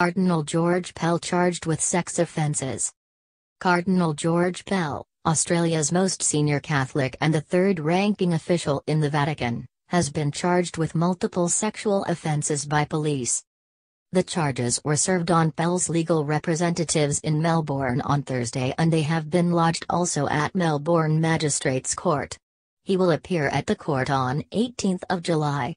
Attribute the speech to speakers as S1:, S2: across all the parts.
S1: Cardinal George Pell charged with sex offences. Cardinal George Pell, Australia's most senior Catholic and the third-ranking official in the Vatican, has been charged with multiple sexual offences by police. The charges were served on Pell's legal representatives in Melbourne on Thursday, and they have been lodged also at Melbourne Magistrates Court. He will appear at the court on 18th of July.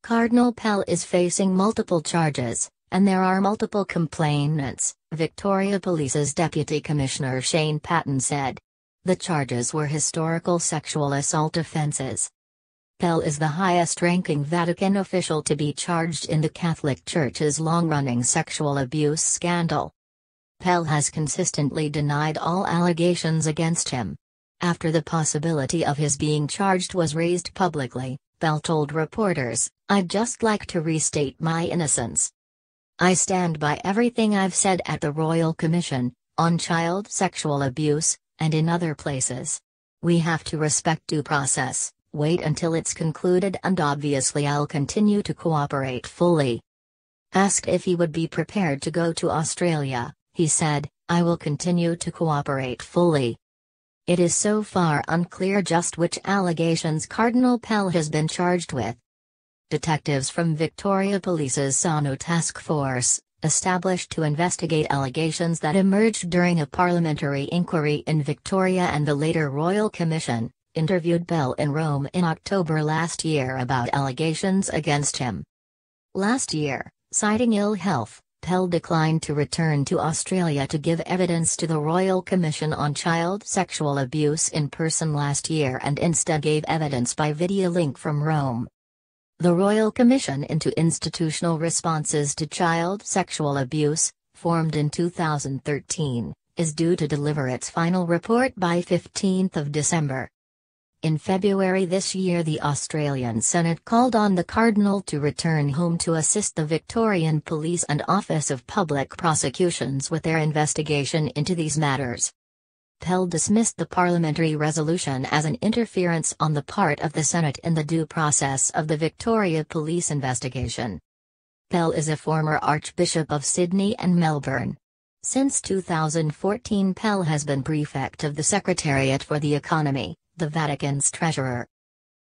S1: Cardinal Pell is facing multiple charges, and there are multiple complainants, Victoria Police's Deputy Commissioner Shane Patton said. The charges were historical sexual assault offences. Pell is the highest-ranking Vatican official to be charged in the Catholic Church's long-running sexual abuse scandal. Pell has consistently denied all allegations against him. After the possibility of his being charged was raised publicly, Pell told reporters, "I'd just like to restate my innocence. I stand by everything I've said at the Royal Commission, on child sexual abuse, and in other places. We have to respect due process, wait until it's concluded, and obviously I'll continue to cooperate fully." Asked if he would be prepared to go to Australia, he said, "I will continue to cooperate fully." It is so far unclear just which allegations Cardinal Pell has been charged with. Detectives from Victoria Police's Sano Task Force, established to investigate allegations that emerged during a parliamentary inquiry in Victoria and the later Royal Commission, interviewed Pell in Rome in October last year about allegations against him. Last year, citing ill health, Pell declined to return to Australia to give evidence to the Royal Commission on child sexual abuse in person last year, and instead gave evidence by video link from Rome. The Royal Commission into Institutional Responses to Child Sexual Abuse, formed in 2013, is due to deliver its final report by 15th of December. In February this year, the Australian Senate called on the Cardinal to return home to assist the Victorian Police and Office of Public Prosecutions with their investigation into these matters. Pell dismissed the parliamentary resolution as an interference on the part of the Senate in the due process of the Victoria Police investigation. Pell is a former Archbishop of Sydney and Melbourne. Since 2014, Pell has been prefect of the Secretariat for the Economy, the Vatican's treasurer.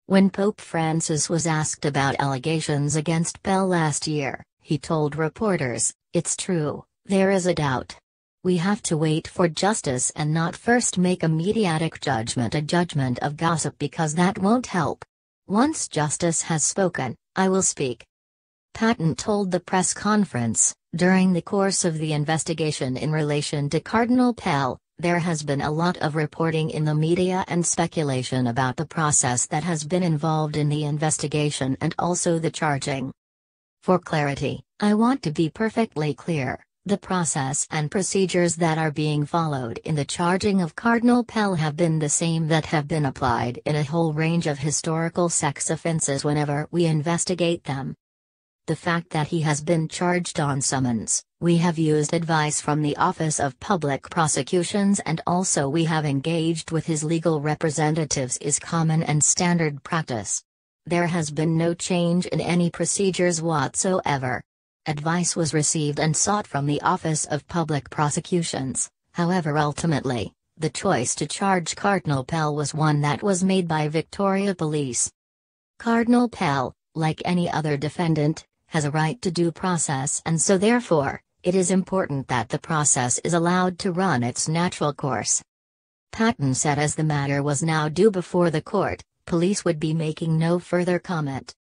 S1: When Pope Francis was asked about allegations against Pell last year, he told reporters, "It's true, there is a doubt. We have to wait for justice and not first make a mediatic judgment, a judgment of gossip, because that won't help. Once justice has spoken, I will speak." Patton told the press conference, during the course of the investigation in relation to Cardinal Pell, there has been a lot of reporting in the media and speculation about the process that has been involved in the investigation and also the charging. For clarity, I want to be perfectly clear. The process and procedures that are being followed in the charging of Cardinal Pell have been the same that have been applied in a whole range of historical sex offences whenever we investigate them. The fact that he has been charged on summons, we have used advice from the Office of Public Prosecutions, and also we have engaged with his legal representatives, is common and standard practice. There has been no change in any procedures whatsoever. Advice was received and sought from the Office of Public Prosecutions, however ultimately, the choice to charge Cardinal Pell was one that was made by Victoria Police. Cardinal Pell, like any other defendant, has a right to due process, and so therefore, it is important that the process is allowed to run its natural course. Patton said as the matter was now due before the court, police would be making no further comment.